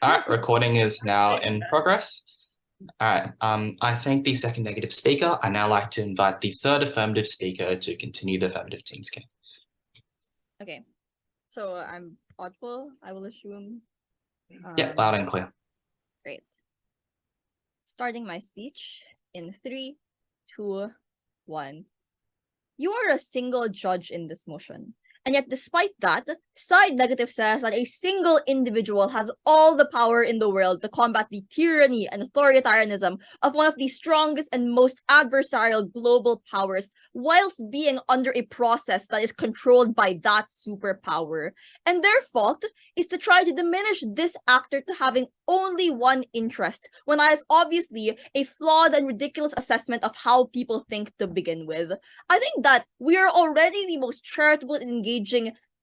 All right, recording is now in progress. All right, I thank the second negative speaker. I now like to invite the third affirmative speaker to continue the affirmative team's case. Okay, so I'm audible, I will assume. Yep, loud and clear. Great. Starting my speech in 3, 2, 1. You are a single judge in this motion. And yet, despite that, side negative says that a single individual has all the power in the world to combat the tyranny and authoritarianism of one of the strongest and most adversarial global powers, whilst being under a process that is controlled by that superpower. And their fault is to try to diminish this actor to having only one interest, when that is obviously a flawed and ridiculous assessment of how people think to begin with. I think that we are already the most charitable and engaging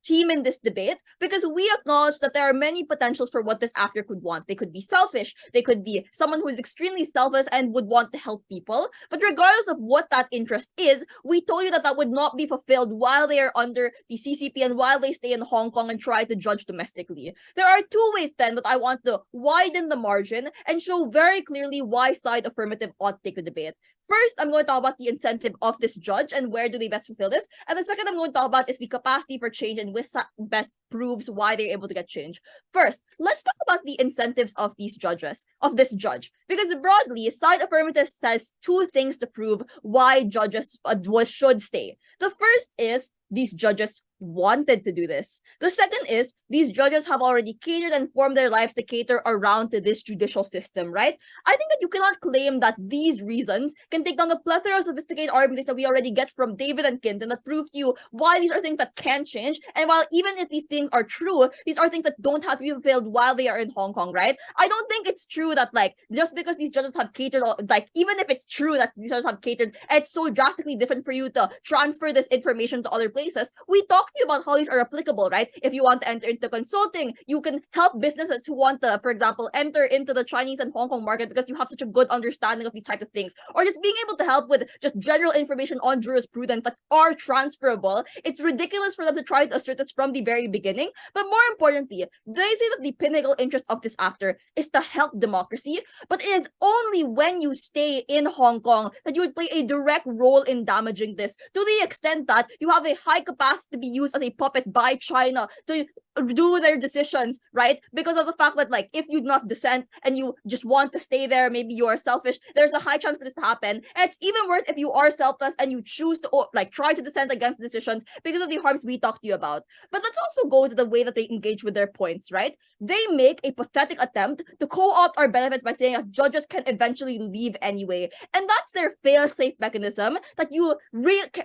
team in this debate because we acknowledge that there are many potentials for what this actor could want. They could be selfish. They could be someone who is extremely selfish and would want to help people. But regardless of what that interest is, we told you that that would not be fulfilled while they are under the CCP and while they stay in Hong Kong and try to judge domestically. There are two ways then that I want to widen the margin and show very clearly why side affirmative ought to take the debate. First, I'm going to talk about the incentive of this judge and where do they best fulfill this. And the second I'm going to talk about is the capacity for change and which best proves why they're able to get change. First, let's talk about the incentives of these judges, of this judge. Because broadly, side affirmative says two things to prove why judges should stay. The first is these judges wanted to do this. The second is these judges have already catered and formed their lives to cater around to this judicial system, right? I think that you cannot claim that these reasons can take down the plethora of sophisticated arguments that we already get from David and Kinton that prove to you why these are things that can change. And while even if these things are true, these are things that don't have to be fulfilled while they are in Hong Kong, right? I don't think it's true that like just because these judges have catered, like even if it's true that these judges have catered, it's so drastically different for you to transfer this information to other places. We talk to you about how these are applicable, right? If you want to enter into consulting, you can help businesses who want to, for example, enter into the Chinese and Hong Kong market because you have such a good understanding of these types of things. Or just being able to help with just general information on jurisprudence that are transferable. It's ridiculous for them to try to assert this from the very beginning. But more importantly, they say that the pinnacle interest of this actor is to help democracy, but it is only when you stay in Hong Kong that you would play a direct role in damaging this, to the extent that you have a high capacity to be used as a puppet by China to do their decisions, right? Because of the fact that, like, if you do not dissent and you just want to stay there, maybe you are selfish, there's a high chance for this to happen. And it's even worse if you are selfless and you choose to, like, try to dissent against decisions because of the harms we talked to you about. But let's also go to the way that they engage with their points, right? They make a pathetic attempt to co-opt our benefits by saying that judges can eventually leave anyway. And that's their fail-safe mechanism that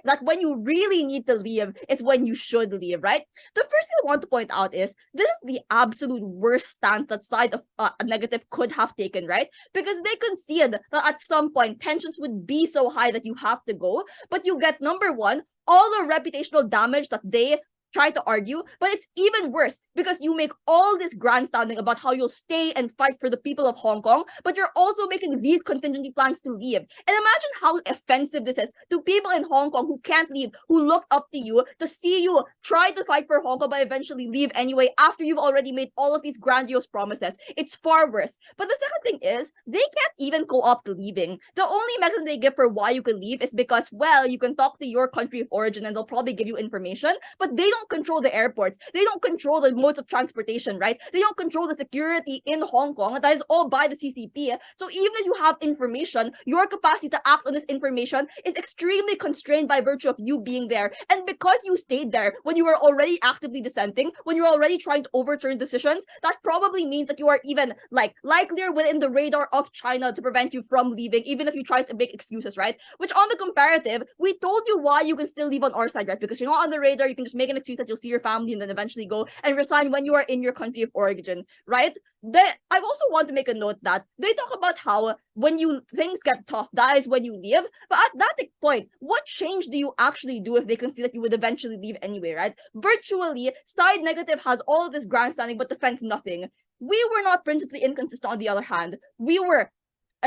that when you really need to leave is when you should leave, right? The first thing I want to point out is this is the absolute worst stance that side of a negative could have taken, right? Because they concede that at some point tensions would be so high that you have to go, but you get, number one, all the reputational damage that they try to argue, but it's even worse because you make all this grandstanding about how you'll stay and fight for the people of Hong Kong, but you're also making these contingency plans to leave. And imagine how offensive this is to people in Hong Kong who can't leave, who look up to you, to see you try to fight for Hong Kong but eventually leave anyway after you've already made all of these grandiose promises. It's far worse. But the second thing is, they can't even co-opt leaving. The only mechanism they give for why you can leave is because, well, you can talk to your country of origin and they'll probably give you information, but they don't control the airports. They don't control the modes of transportation, right? They don't control the security in Hong Kong. That is all by the CCP. So even if you have information, your capacity to act on this information is extremely constrained by virtue of you being there. And because you stayed there when you were already actively dissenting, when you were already trying to overturn decisions, that probably means that you are even like likelier within the radar of China to prevent you from leaving, even if you try to make excuses, right? Which on the comparative, we told you why you can still leave on our side, right? Because you're not on the radar, you can just make an excuse that you'll see your family and then eventually go and resign when you are in your country of origin, right? Then I also want to make a note that they talk about how when things get tough, that is when you leave. But at that point, what change do you actually do if they can see that you would eventually leave anyway, right? Virtually, side negative has all of this grandstanding but defends nothing. We were not principally inconsistent on the other hand. We were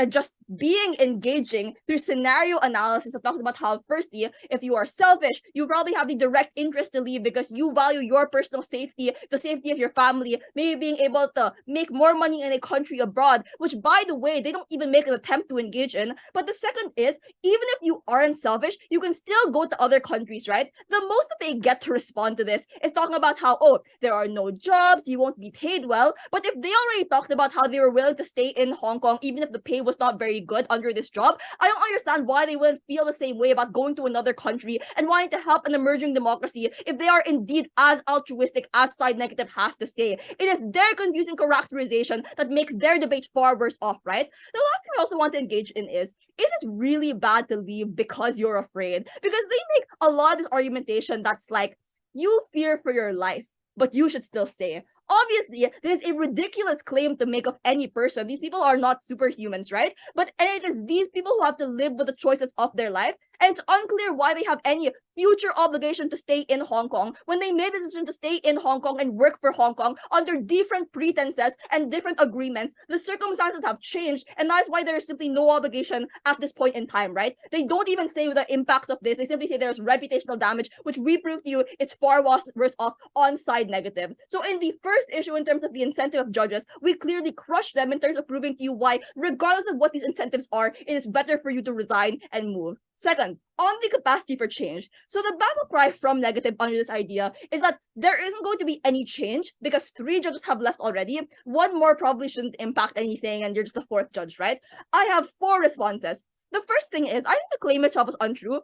just being engaging through scenario analysis of talking about how, firstly, if you are selfish, you probably have the direct interest to leave because you value your personal safety, the safety of your family, maybe being able to make more money in a country abroad, which, by the way, they don't even make an attempt to engage in. But the second is, even if you aren't selfish, you can still go to other countries, right? The most that they get to respond to this is talking about how, oh, there are no jobs, you won't be paid well. But if they already talked about how they were willing to stay in Hong Kong, even if the pay was not very good under this job, I don't understand why they wouldn't feel the same way about going to another country and wanting to help an emerging democracy if they are indeed as altruistic as side negative has to say. It is their confusing characterization that makes their debate far worse off, right? The last thing I also want to engage in is it really bad to leave because you're afraid? Because they make a lot of this argumentation that's like, you fear for your life, but you should still stay. Obviously, this is a ridiculous claim to make of any person. These people are not superhumans, right? But it is these people who have to live with the choices of their life. And it's unclear why they have any future obligation to stay in Hong Kong when they made the decision to stay in Hong Kong and work for Hong Kong under different pretenses and different agreements. The circumstances have changed, and that's why there is simply no obligation at this point in time, right? They don't even say the impacts of this. They simply say there's reputational damage, which we prove to you is far worse off on side negative. So in the first issue, in terms of the incentive of judges, we clearly crush them in terms of proving to you why, regardless of what these incentives are, it is better for you to resign and move. Second, on the capacity for change. So the battle cry from negative under this idea is that there isn't going to be any change because 3 judges have left already. 1 more probably shouldn't impact anything and you're just a 4th judge, right? I have 4 responses. The first thing is, I think the claim itself is untrue.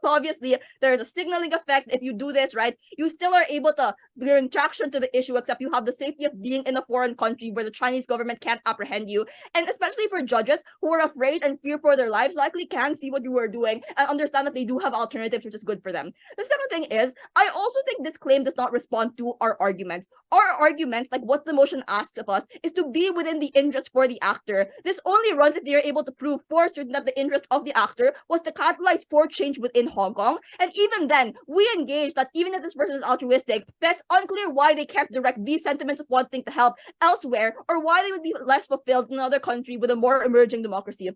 Obviously, there's a signaling effect. If you do this, right, you still are able to bring traction to the issue, except you have the safety of being in a foreign country where the Chinese government can't apprehend you. And especially for judges who are afraid and fear for their lives, likely can see what you are doing and understand that they do have alternatives, which is good for them. The second thing is, I also think this claim does not respond to our arguments. Our arguments, like what the motion asks of us, is to be within the interest for the actor. This only runs if they are able to prove for certain that the interest of the actor was to catalyze for change within Hong Kong. And even then, we engage that even if this person is altruistic, that's unclear why they can't direct these sentiments of wanting to help elsewhere, or why they would be less fulfilled in another country with a more emerging democracy.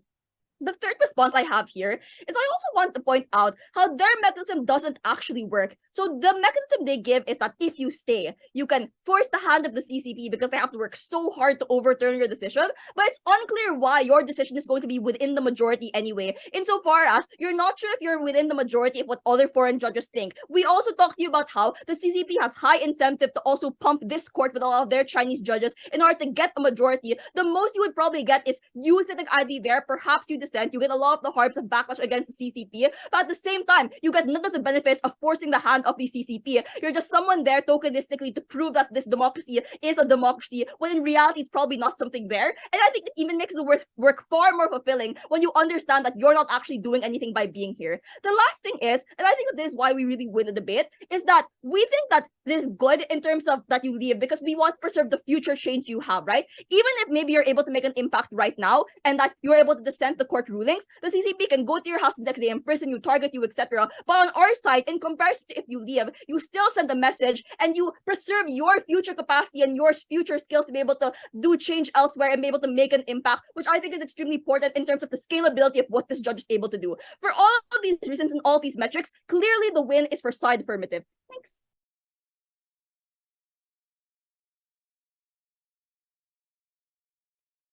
The third response I have here is I also want to point out how their mechanism doesn't actually work. So the mechanism they give is that if you stay, you can force the hand of the CCP because they have to work so hard to overturn your decision, but it's unclear why your decision is going to be within the majority anyway, insofar as you're not sure if you're within the majority of what other foreign judges think. We also talked to you about how the CCP has high incentive to also pump this court with a lot of their Chinese judges in order to get a majority. The most you would probably get is you sitting idly there, perhaps you you get a lot of the harms of backlash against the CCP, but at the same time, you get none of the benefits of forcing the hand of the CCP. You're just someone there tokenistically to prove that this democracy is a democracy, when in reality, it's probably not something there. And I think it even makes the work far more fulfilling when you understand that you're not actually doing anything by being here. The last thing is, and I think that this is why we really win the debate, is that we think that this is good in terms of that you leave because we want to preserve the future change you have, right? Even if maybe you're able to make an impact right now and that you're able to dissent the court rulings, the CCP can go to your house the next day, imprison you, target you, etc. But on our side, in comparison to if you leave, you still send a message and you preserve your future capacity and your future skills to be able to do change elsewhere and be able to make an impact, which I think is extremely important in terms of the scalability of what this judge is able to do. For all of these reasons and all these metrics, clearly the win is for side affirmative. Thanks.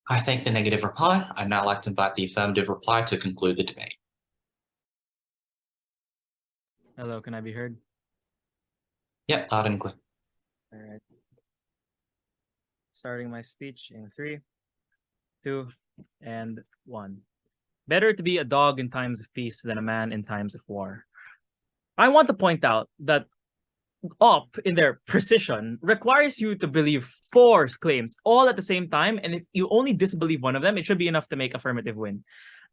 I thank the negative reply. I'd now like to invite the affirmative reply to conclude the debate. Hello, can I be heard? Yep, loud and clear. All right. Starting my speech in 3, 2, and 1. Better to be a dog in times of peace than a man in times of war. I want to point out that up in their precision requires you to believe 4 claims all at the same time, and if you only disbelieve one of them, it should be enough to make affirmative win.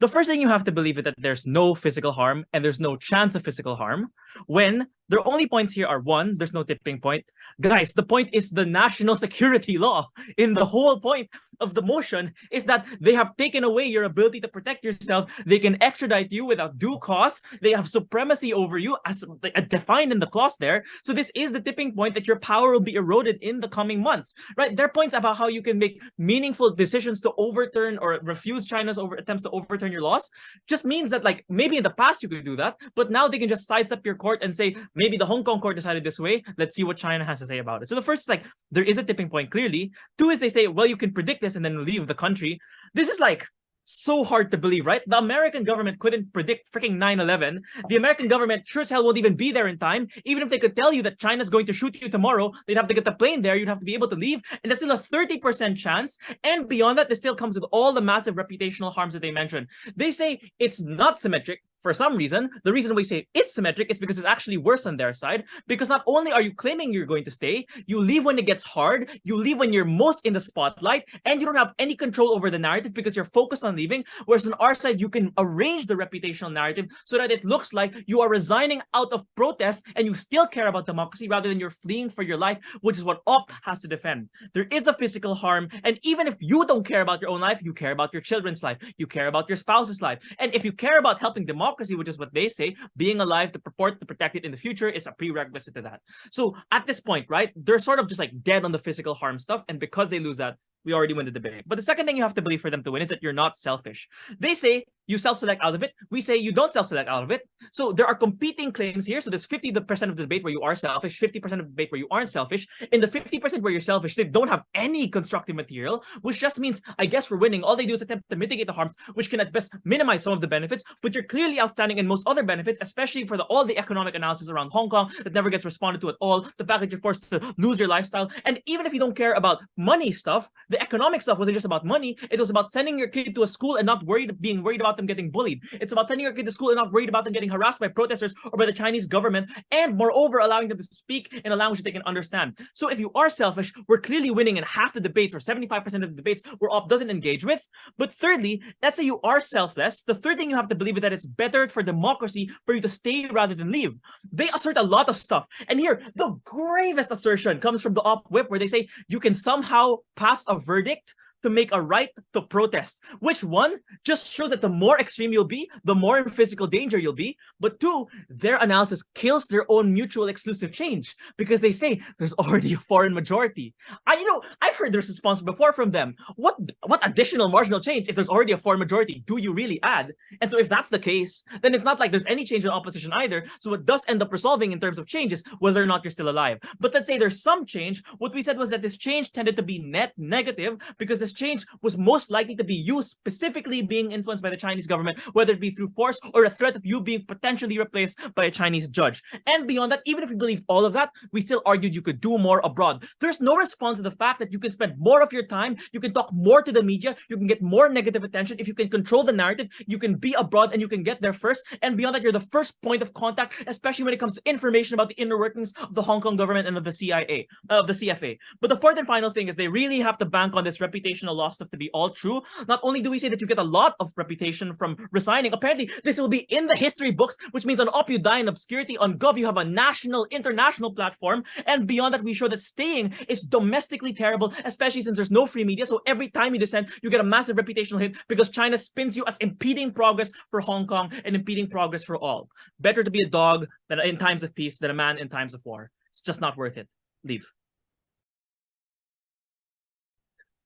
The first thing you have to believe is that there's no physical harm and there's no chance of physical harm when Their only points here are one, there's no tipping point. Guys, the point is the national security law. In the whole point of the motion is that they have taken away your ability to protect yourself. They can extradite you without due cause. They have supremacy over you as defined in the clause there. So this is the tipping point that your power will be eroded in the coming months, right? Their points about how you can make meaningful decisions to overturn or refuse China's attempts to overturn your laws just means that, like, maybe in the past you could do that, but now they can just sidestep your court and say, maybe the Hong Kong court decided this way. Let's see what China has to say about it. So the first is like, there is a tipping point clearly. Two is they say, well, you can predict this and then leave the country. This is like so hard to believe, right? The American government couldn't predict freaking 9/11. The American government sure as hell won't even be there in time. Even if they could tell you that China's going to shoot you tomorrow, they'd have to get the plane there. You'd have to be able to leave. And there's still a 30% chance. And beyond that, this still comes with all the massive reputational harms that they mentioned. They say it's not symmetric. For some reason, the reason we say it's symmetric is because it's actually worse on their side. Because not only are you claiming you're going to stay, you leave when it gets hard, you leave when you're most in the spotlight, and you don't have any control over the narrative because you're focused on leaving. Whereas on our side, you can arrange the reputational narrative so that it looks like you are resigning out of protest and you still care about democracy rather than you're fleeing for your life, which is what OP has to defend. There is a physical harm, and even if you don't care about your own life, you care about your children's life, you care about your spouse's life. And if you care about helping democracy, which is what they say, being alive to purport to protect it in the future is a prerequisite to that. So at this point, right, they're sort of just like dead on the physical harm stuff, and because they lose that, we already win the debate. But the second thing you have to believe for them to win is that you're not selfish. They say you self-select out of it. We say you don't self-select out of it. So there are competing claims here. So there's 50% of the debate where you are selfish, 50% of the debate where you aren't selfish. In the 50% where you're selfish, they don't have any constructive material, which just means, I guess, we're winning. All they do is attempt to mitigate the harms, which can at best minimize some of the benefits, but you're clearly outstanding in most other benefits, especially for all the economic analysis around Hong Kong that never gets responded to at all, the fact that you're forced to lose your lifestyle. And even if you don't care about money stuff, the economic stuff wasn't just about money. It was about sending your kid to a school and not being worried about them getting bullied. It's about sending your kid to school and not worried about them getting harassed by protesters or by the Chinese government, and moreover, allowing them to speak in a language that they can understand. So if you are selfish, we're clearly winning in half the debates, or 75% of the debates where OP doesn't engage with. But thirdly, let's say you are selfless. The third thing you have to believe is that it's better for democracy for you to stay rather than leave. They assert a lot of stuff. And here, the gravest assertion comes from the OP whip, where they say you can somehow pass a verdict to make a right to protest, which one just shows that the more extreme you'll be, the more in physical danger you'll be. But two, their analysis kills their own mutual exclusive change, because they say there's already a foreign majority. I've heard this response before from them. What additional marginal change, if there's already a foreign majority, do you really add? And so if that's the case, then it's not like there's any change in opposition either. So what does end up resolving in terms of change is whether or not you're still alive. But let's say there's some change. What we said was that this change tended to be net negative, because this change was most likely to be you specifically being influenced by the Chinese government, whether it be through force or a threat of you being potentially replaced by a Chinese judge. And beyond that, even if we believed all of that, we still argued you could do more abroad. There's no response to the fact that you can spend more of your time, you can talk more to the media, you can get more negative attention. If you can control the narrative, you can be abroad and you can get there first. And beyond that, you're the first point of contact, especially when it comes to information about the inner workings of the Hong Kong government and of the CIA, of the CFA. But the fourth and final thing is they really have to bank on this reputational loss stuff to be all true. Not only do we say that you get a lot of reputation from resigning, apparently this will be in the history books, which means on OP you die in obscurity, on Gov you have a national, international platform, and beyond that we show that staying is domestically terrible, especially since there's no free media. So every time you dissent, you get a massive reputational hit because China spins you as impeding progress for Hong Kong and impeding progress for all. Better to be a dog than in times of peace than a man in times of war. It's just not worth it. Leave.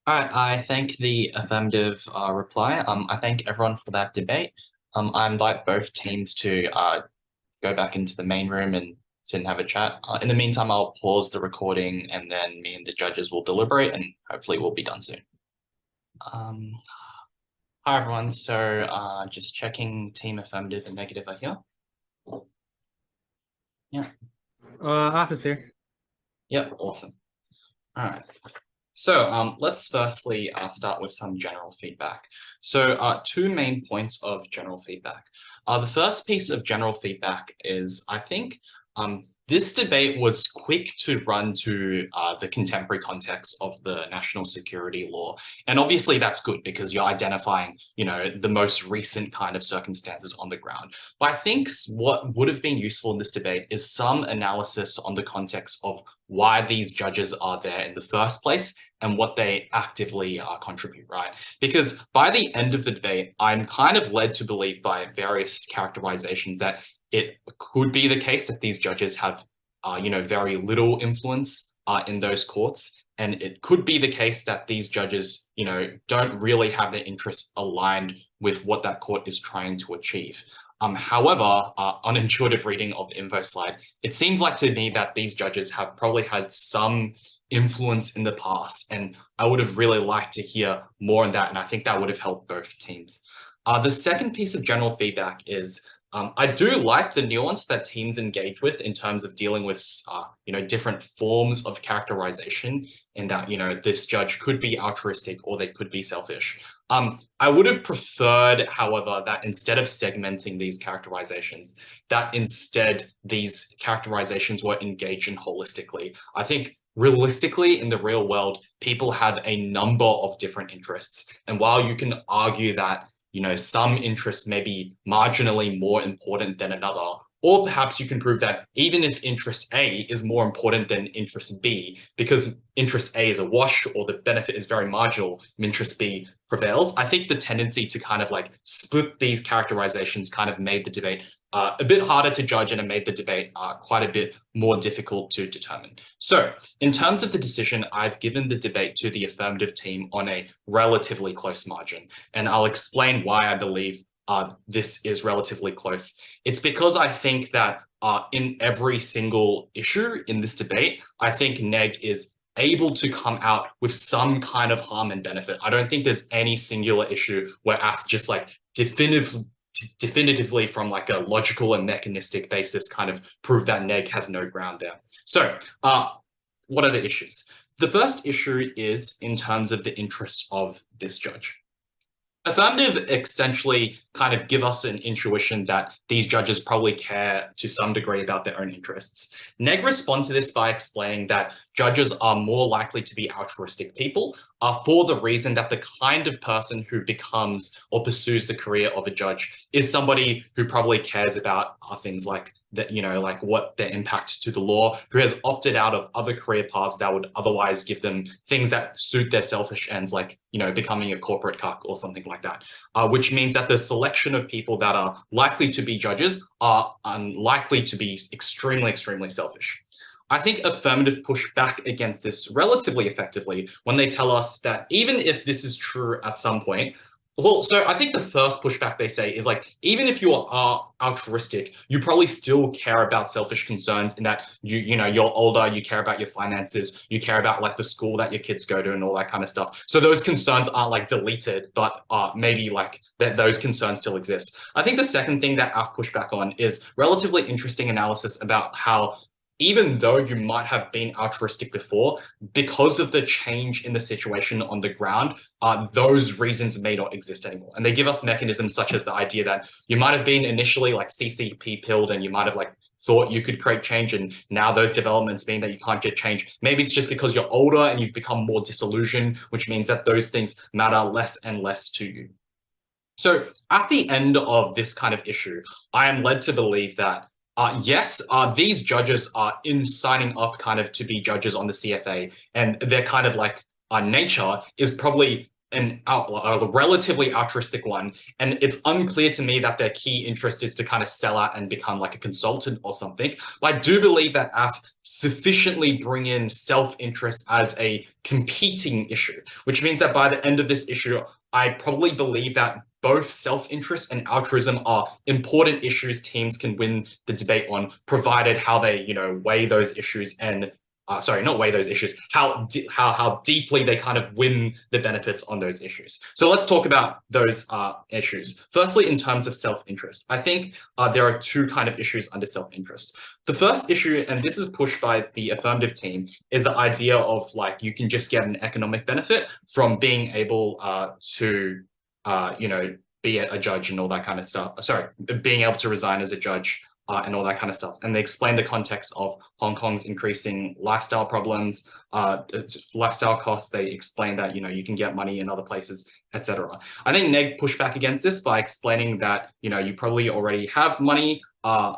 All right, I thank the affirmative reply. I thank everyone for that debate. I invite both teams to go back into the main room and sit and have a chat. In the meantime, I'll pause the recording, and then me and the judges will deliberate, and hopefully we'll be done soon. Hi everyone, so just checking team affirmative and negative are here. Yeah. Officer. Yep, awesome. All right. So let's firstly start with some general feedback. So two main points of general feedback. The first piece of general feedback is, I think, This debate was quick to run to the contemporary context of the national security law. And obviously that's good because you're identifying, the most recent kind of circumstances on the ground. But I think what would have been useful in this debate is some analysis on the context of why these judges are there in the first place and what they actively contribute, right? Because by the end of the debate, I'm kind of led to believe by various characterizations that it could be the case that these judges have, very little influence in those courts. And it could be the case that these judges, don't really have their interests aligned with what that court is trying to achieve. However, on intuitive reading of the info slide, it seems like to me that these judges have probably had some influence in the past. And I would have really liked to hear more on that. And I think that would have helped both teams. The second piece of general feedback is I do like the nuance that teams engage with in terms of dealing with, different forms of characterization, in that, this judge could be altruistic or they could be selfish. I would have preferred, however, that instead of segmenting these characterizations, that instead these characterizations were engaged in holistically. I think realistically, in the real world, people have a number of different interests. And while you can argue that some interests may be marginally more important than another, or perhaps you can prove that even if interest A is more important than interest B, because interest A is a wash or the benefit is very marginal, interest B prevails. I think the tendency to kind of like split these characterizations kind of made the debate a bit harder to judge, and it made the debate quite a bit more difficult to determine. So in terms of the decision, I've given the debate to the affirmative team on a relatively close margin. And I'll explain why I believe this is relatively close. It's because I think that in every single issue in this debate, I think Neg is able to come out with some kind of harm and benefit. I don't think there's any singular issue where AF just like definitively from like a logical and mechanistic basis kind of prove that Neg has no ground there. So what are the issues? The first issue is in terms of the interests of this judge. Affirmative essentially kind of give us an intuition that these judges probably care to some degree about their own interests. Neg respond to this by explaining that judges are more likely to be altruistic people for the reason that the kind of person who becomes or pursues the career of a judge is somebody who probably cares about things like that, like what their impact to the law, who has opted out of other career paths that would otherwise give them things that suit their selfish ends, like, becoming a corporate cuck or something like that, which means that the selection of people that are likely to be judges are unlikely to be extremely, extremely selfish. I think affirmative push back against this relatively effectively when they tell us that even if this is true at some point, well, so I think the first pushback they say is like, even if you are altruistic, you probably still care about selfish concerns in that you're older, you care about your finances, you care about like the school that your kids go to and all that kind of stuff. So those concerns aren't like deleted, but maybe like that those concerns still exist. I think the second thing that I've pushed back on is relatively interesting analysis about how even though you might have been altruistic before, because of the change in the situation on the ground, those reasons may not exist anymore. And they give us mechanisms such as the idea that you might have been initially like CCP pilled and you might have like thought you could create change, and now those developments mean that you can't get change. Maybe it's just because you're older and you've become more disillusioned, which means that those things matter less and less to you. So at the end of this kind of issue, I am led to believe that yes, these judges are in signing up kind of to be judges on the CFA, and their kind of like nature is probably a relatively altruistic one. And it's unclear to me that their key interest is to kind of sell out and become like a consultant or something. But I do believe that AF sufficiently bring in self-interest as a competing issue, which means that by the end of this issue, I probably believe that both self-interest and altruism are important issues teams can win the debate on, provided how they, weigh those issues and, sorry, not weigh those issues, how deeply they kind of win the benefits on those issues. So let's talk about those issues. Firstly, in terms of self-interest, I think there are two kind of issues under self-interest. The first issue, and this is pushed by the affirmative team, is the idea of like, you can just get an economic benefit from being able to be a judge and all that kind of stuff. Sorry, being able to resign as a judge and all that kind of stuff. And they explain the context of Hong Kong's increasing lifestyle problems, lifestyle costs. They explain that, you can get money in other places, etc. I think Neg pushed back against this by explaining that, you probably already have money, and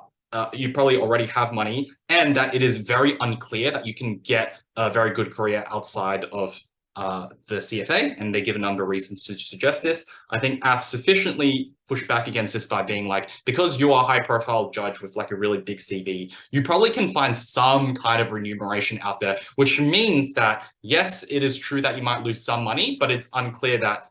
that it is very unclear that you can get a very good career outside of the CFA, and they give a number of reasons to suggest this. I think AF sufficiently pushed back against this by being like, because you are a high-profile judge with like a really big CV, you probably can find some kind of remuneration out there, which means that, yes, it is true that you might lose some money, but it's unclear that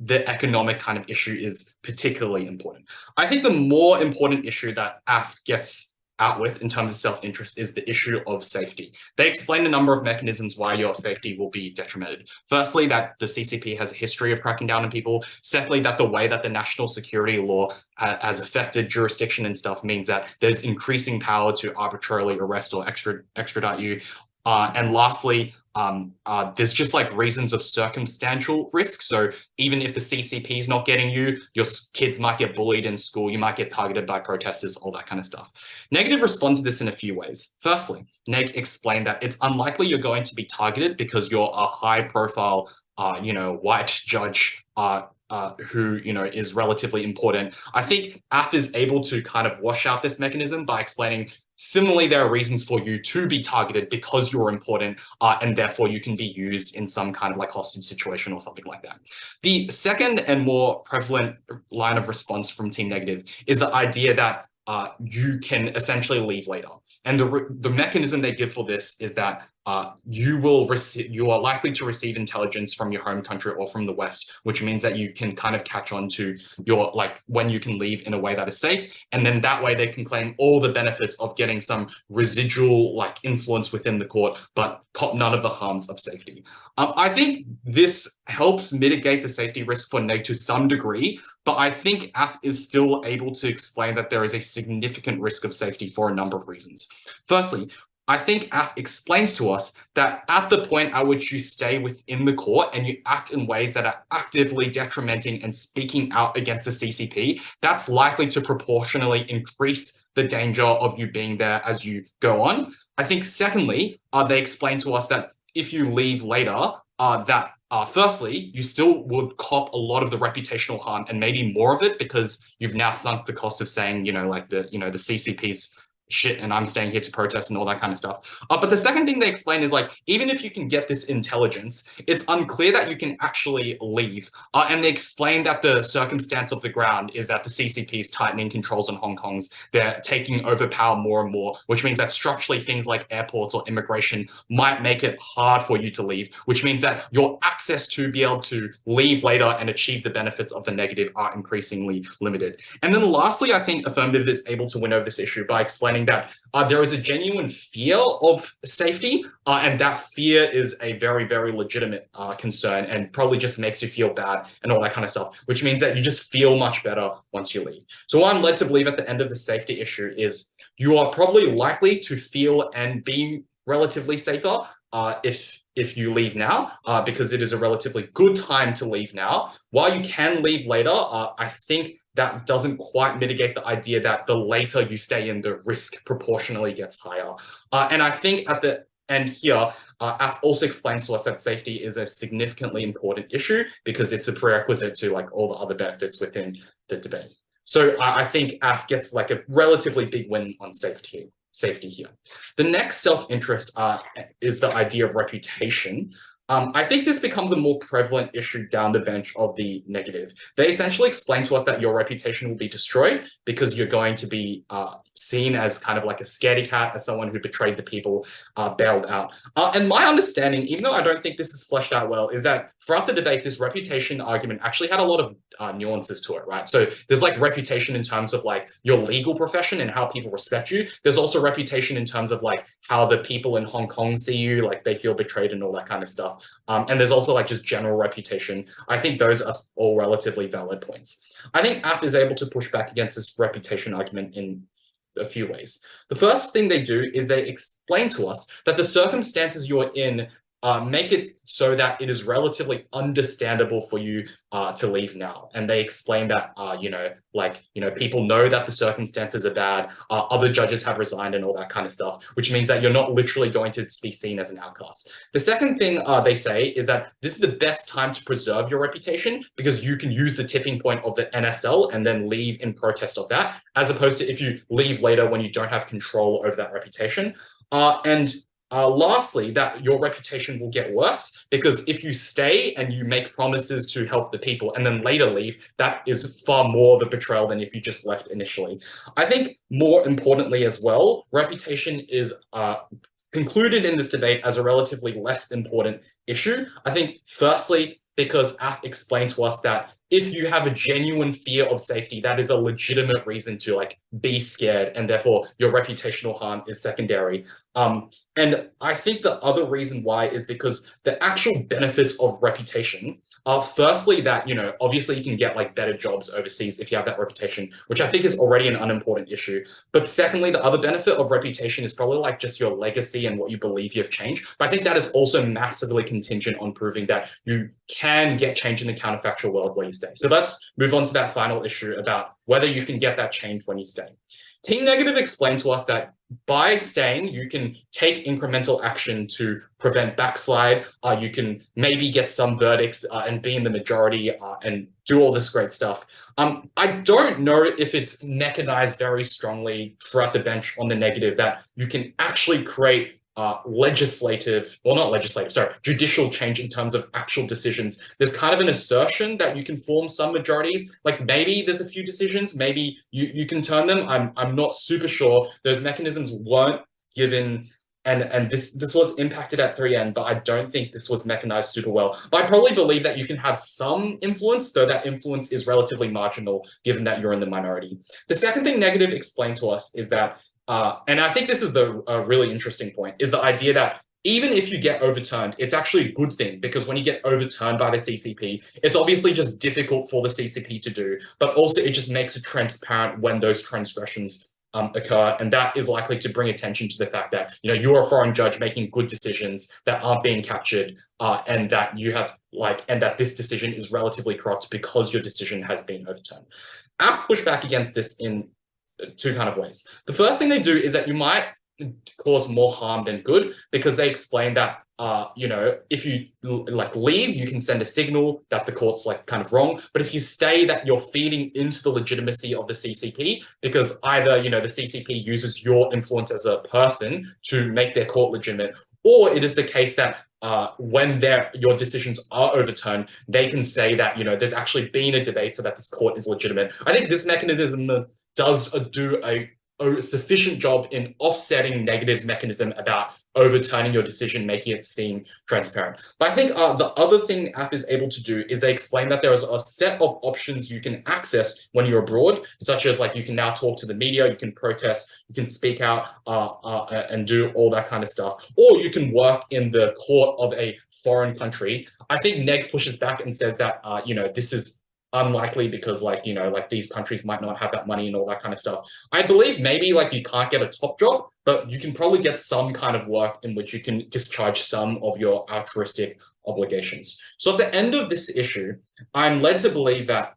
the economic kind of issue is particularly important. I think the more important issue that AF gets out with in terms of self-interest is the issue of safety. They explain a number of mechanisms why your safety will be detrimented. Firstly, that the CCP has a history of cracking down on people. Secondly, that the way that the national security law has affected jurisdiction and stuff means that there's increasing power to arbitrarily arrest or extradite you. And lastly, there's just like reasons of circumstantial risk. So even if the CCP is not getting you, your kids might get bullied in school, you might get targeted by protesters, all that kind of stuff. Negative respond to this in a few ways. Firstly, Neg explained that it's unlikely you're going to be targeted because you're a high profile, white judge who, is relatively important. I think AF is able to kind of wash out this mechanism by explaining, similarly, there are reasons for you to be targeted because you're important, and therefore you can be used in some kind of like hostage situation or something like that. The second and more prevalent line of response from Team Negative is the idea that you can essentially leave later. And the mechanism they give for this is that you are likely to receive intelligence from your home country or from the West, which means that you can kind of catch on to your, like, when you can leave in a way that is safe. And then that way they can claim all the benefits of getting some residual like influence within the court, but none of the harms of safety. I think this helps mitigate the safety risk for Neg to some degree, but I think AF is still able to explain that there is a significant risk of safety for a number of reasons. Firstly, I think AF explains to us that at the point at which you stay within the court and you act in ways that are actively detrimenting and speaking out against the CCP, that's likely to proportionally increase the danger of you being there as you go on. I think secondly, they explain to us that if you leave later, firstly, you still would cop a lot of the reputational harm and maybe more of it because you've now sunk the cost of saying, the CCP's shit and I'm staying here to protest and all that kind of stuff. But the second thing they explain is like, even if you can get this intelligence, it's unclear that you can actually leave. And they explain that the circumstance of the ground is that the CCP is tightening controls on Hong Kong's. They're taking over power more and more, which means that structurally things like airports or immigration might make it hard for you to leave, which means that your access to be able to leave later and achieve the benefits of the negative are increasingly limited. And then lastly, I think Affirmative is able to win over this issue by explaining that there is a genuine fear of safety, and that fear is a very, very legitimate concern and probably just makes you feel bad and all that kind of stuff, which means that you just feel much better once you leave. So what I'm led to believe at the end of the safety issue is you are probably likely to feel and be relatively safer if you leave now, because it is a relatively good time to leave now. While you can leave later, I think that doesn't quite mitigate the idea that the later you stay in, the risk proportionally gets higher. And I think at the end here, AF also explains to us that safety is a significantly important issue because it's a prerequisite to like all the other benefits within the debate. So I think AF gets like a relatively big win on safety here. The next self-interest is the idea of reputation. I think this becomes a more prevalent issue down the bench of the negative. They essentially explain to us that your reputation will be destroyed because you're going to be seen as kind of like a scaredy cat, as someone who betrayed the people, bailed out. And my understanding, even though I don't think this is fleshed out well, is that throughout the debate, this reputation argument actually had a lot of nuances to it, right? So there's like reputation in terms of like your legal profession and how people respect you. There's also reputation in terms of like how the people in Hong Kong see you, like they feel betrayed and all that kind of stuff. And there's also like just general reputation. I think those are all relatively valid points. I think AF is able to push back against this reputation argument in a few ways. The first thing they do is they explain to us that the circumstances you're in make it so that it is relatively understandable for you to leave now. And they explain that, people know that the circumstances are bad, other judges have resigned and all that kind of stuff, which means that you're not literally going to be seen as an outcast. The second thing they say is that this is the best time to preserve your reputation because you can use the tipping point of the NSL and then leave in protest of that, as opposed to if you leave later when you don't have control over that reputation. Lastly, that your reputation will get worse because if you stay and you make promises to help the people and then later leave, that is far more of a betrayal than if you just left initially. I think more importantly as well, reputation is concluded in this debate as a relatively less important issue. I think firstly, because Af explained to us that if you have a genuine fear of safety, that is a legitimate reason to be scared, and therefore your reputational harm is secondary. And I think the other reason why is because the actual benefits of reputation are firstly that, obviously you can get better jobs overseas if you have that reputation, which I think is already an unimportant issue. But secondly, the other benefit of reputation is probably just your legacy and what you believe you've changed. But I think that is also massively contingent on proving that you can get change in the counterfactual world where you stay. So let's move on to that final issue about whether you can get that change when you stay. Team Negative explained to us that by staying, you can take incremental action to prevent backslide. You can maybe get some verdicts and be in the majority and do all this great stuff. I don't know if it's mechanized very strongly throughout the bench on the negative that you can actually create judicial change in terms of actual decisions. There's kind of an assertion that you can form some majorities, maybe there's a few decisions, maybe you can turn them. I'm not super sure. Those mechanisms weren't given, and this was impacted at 3N, but I don't think this was mechanized super well. But I probably believe that you can have some influence, though that influence is relatively marginal given that you're in the minority. The second thing Negative explained to us is that and I think this is the really interesting point, is the idea that even if you get overturned, it's actually a good thing because when you get overturned by the CCP, it's obviously just difficult for the CCP to do, but also it just makes it transparent when those transgressions occur, and that is likely to bring attention to the fact that you're a foreign judge making good decisions that aren't being captured, and that you have and that this decision is relatively corrupt because your decision has been overturned. I've pushed back against this in two kind of ways. The first thing they do is that you might cause more harm than good because they explain that if you leave, you can send a signal that the court's kind of wrong, but if you stay, that you're feeding into the legitimacy of the CCP because either the CCP uses your influence as a person to make their court legitimate, or it is the case that when your decisions are overturned, they can say that there's actually been a debate so that this court is legitimate. I think this mechanism does do a sufficient job in offsetting Negative's mechanism about overturning your decision, making it seem transparent. But I think the other thing App is able to do is they explain that there is a set of options you can access when you're abroad, such as you can now talk to the media, you can protest, you can speak out and do all that kind of stuff, or you can work in the court of a foreign country. I think Neg pushes back and says that this is unlikely because these countries might not have that money and all that kind of stuff. I believe maybe you can't get a top job, but you can probably get some kind of work in which you can discharge some of your altruistic obligations. So at the end of this issue, I'm led to believe that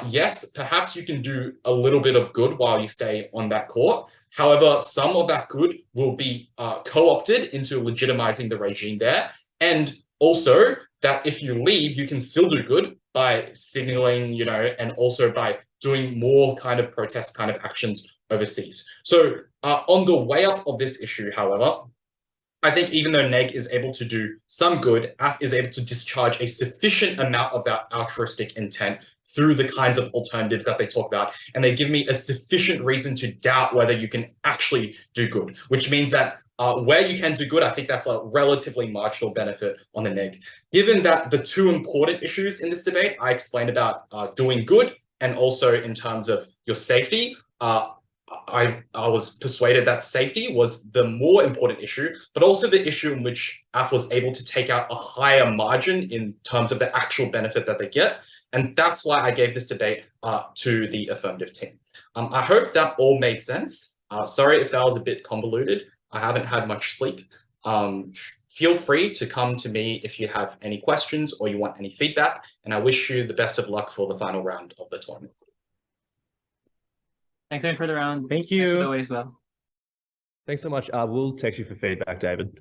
yes, perhaps you can do a little bit of good while you stay on that court. However, some of that good will be co-opted into legitimizing the regime there. And also that if you leave, you can still do good by signaling, and also by doing more kind of protest kind of actions overseas. So on the way up of this issue, however, I think even though Neg is able to do some good, AF is able to discharge a sufficient amount of that altruistic intent through the kinds of alternatives that they talk about. And they give me a sufficient reason to doubt whether you can actually do good, which means that where you can do good, I think that's a relatively marginal benefit on the neg. Given that the two important issues in this debate I explained about doing good and also in terms of your safety, I was persuaded that safety was the more important issue, but also the issue in which AF was able to take out a higher margin in terms of the actual benefit that they get. And that's why I gave this debate to the affirmative team. I hope that all made sense. Sorry if that was a bit convoluted. I haven't had much sleep. feel free to come to me if you have any questions or you want any feedback. And I wish you the best of luck for the final round of the tournament. Thanks again for the round. Thank Thanks for the you. way as well. Thanks so much. We'll text you for feedback, David.